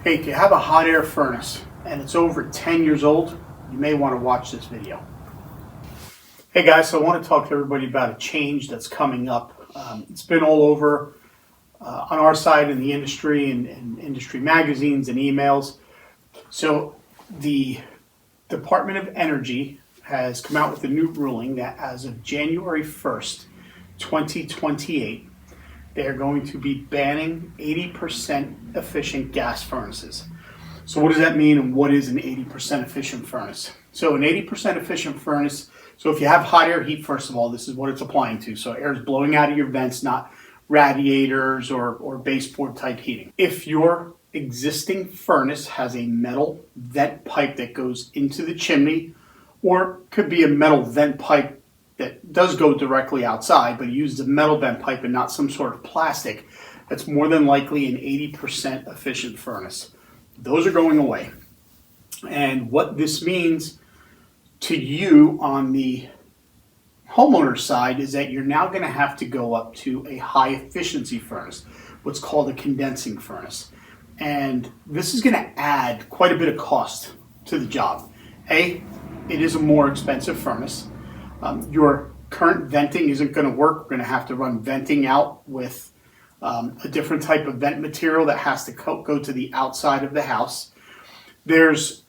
Hey, if you have a hot air furnace and it's over 10 years old, you may want to watch this video. Hey guys, so I want to talk to everybody about a change that's coming up. It's been all over on our side in the industry and industry magazines and emails. So the Department of Energy has come out with a new ruling that as of January 1st, 2028, they're going to be banning 80% efficient gas furnaces. So what does that mean, and what is an 80% efficient furnace? So an 80% efficient furnace, so if you have hot air heat, first of all, this is what it's applying to. So air is blowing out of your vents, not radiators or baseboard type heating. If your existing furnace has a metal vent pipe that goes into the chimney, or could be a metal vent pipe that does go directly outside, but uses a metal vent pipe and not some sort of plastic, that's more than likely an 80% efficient furnace. Those are going away. And what this means to you on the homeowner side is that you're now going to have to go up to a high efficiency furnace, what's called a condensing furnace. And this is going to add quite a bit of cost to the job. It is a more expensive furnace. Your current venting isn't going to work. We're going to have to run venting out with a different type of vent material that has to go to the outside of the house. There's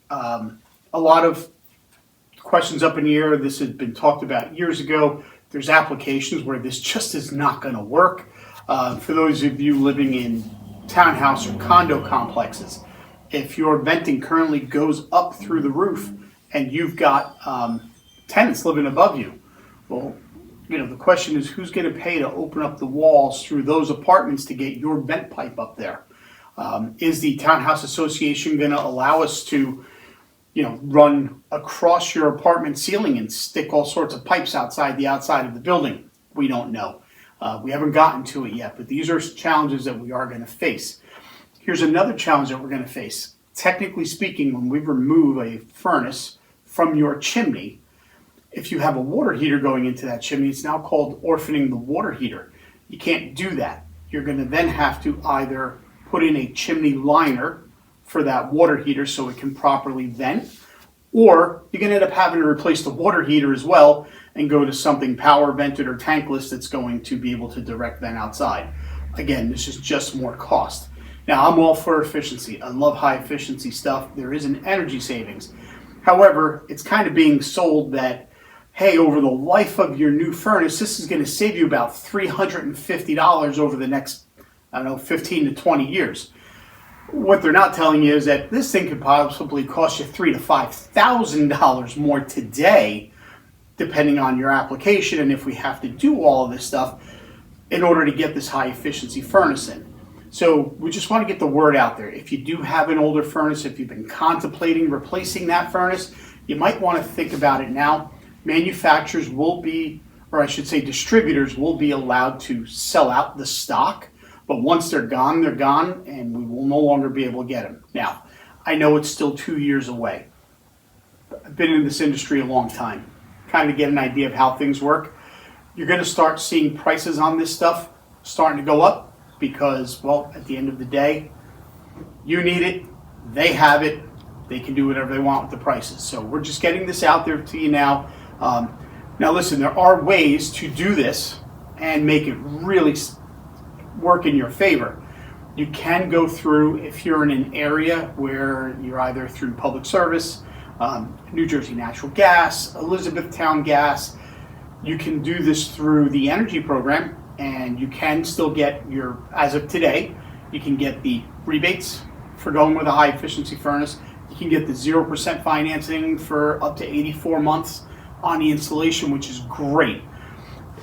a lot of questions up in the air. This has been talked about years ago. There's applications where this just is not going to work. For those of you living in townhouse or condo complexes, if your venting currently goes up through the roof and you've got tenants living above you, well, the question is who's going to pay to open up the walls through those apartments to get your vent pipe up there? Is the townhouse association going to allow us to run across your apartment ceiling and stick all sorts of pipes outside of the building? We don't know. We haven't gotten to it yet, but these are challenges that we are going to face. Here's another challenge that we're going to face. Technically speaking, when we remove a furnace from your chimney, if you have a water heater going into that chimney, it's now called orphaning the water heater. You can't do that. You're going to then have to either put in a chimney liner for that water heater so it can properly vent, or you're going to end up having to replace the water heater as well and go to something power vented or tankless that's going to be able to direct vent outside. Again, this is just more cost. Now, I'm all for efficiency. I love high efficiency stuff. There is an energy savings. However, it's kind of being sold that, hey, over the life of your new furnace, this is going to save you about $350 over the next, 15 to 20 years. What they're not telling you is that this thing could possibly cost you $3,000 to $5,000 more today, depending on your application and if we have to do all of this stuff in order to get this high efficiency furnace in. So we just want to get the word out there. If you do have an older furnace, if you've been contemplating replacing that furnace, you might want to think about it now. Manufacturers will be, or I should say distributors will be allowed to sell out the stock, but once they're gone, and we will no longer be able to get them. Now, I know it's still 2 years away. I've been in this industry a long time, kind of get an idea of how things work. You're going to start seeing prices on this stuff starting to go up because, well, at the end of the day, you need it, they have it, they can do whatever they want with the prices. So we're just getting this out there to you now. Now listen, there are ways to do this and make it really work in your favor. You can go through, if you're in an area where you're either through public service, New Jersey Natural Gas, Elizabethtown Gas, you can do this through the energy program, and you can still get as of today, you can get the rebates for going with a high efficiency furnace. You can get the 0% financing for up to 84 months on the installation, which is great.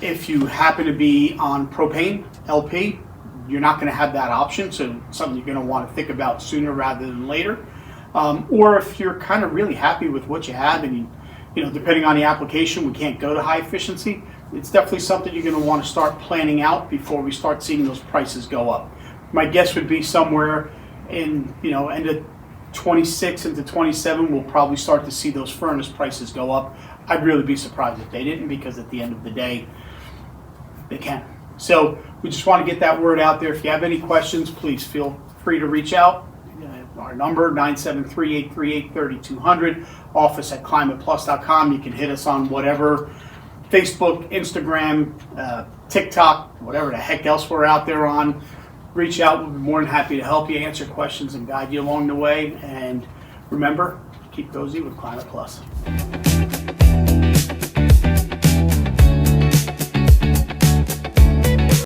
If you happen to be on propane, LP, you're not going to have that option, so it's something you're going to want to think about sooner rather than later. Or if you're kind of really happy with what you have and depending on the application, we can't go to high efficiency, it's definitely something you're going to want to start planning out before we start seeing those prices go up. My guess would be somewhere in end of 26 into 27, we'll probably start to see those furnace prices go up. I'd really be surprised if they didn't, because at the end of the day, they can. So we just want to get that word out there. If you have any questions, please feel free to reach out. Our number, 973-838-3200, office at climateplus.com. You can hit us on whatever, Facebook, Instagram, TikTok, whatever the heck else we're out there on. Reach out. We'll be more than happy to help you, answer questions, and guide you along the way. And remember, keep cozy with Climate Plus.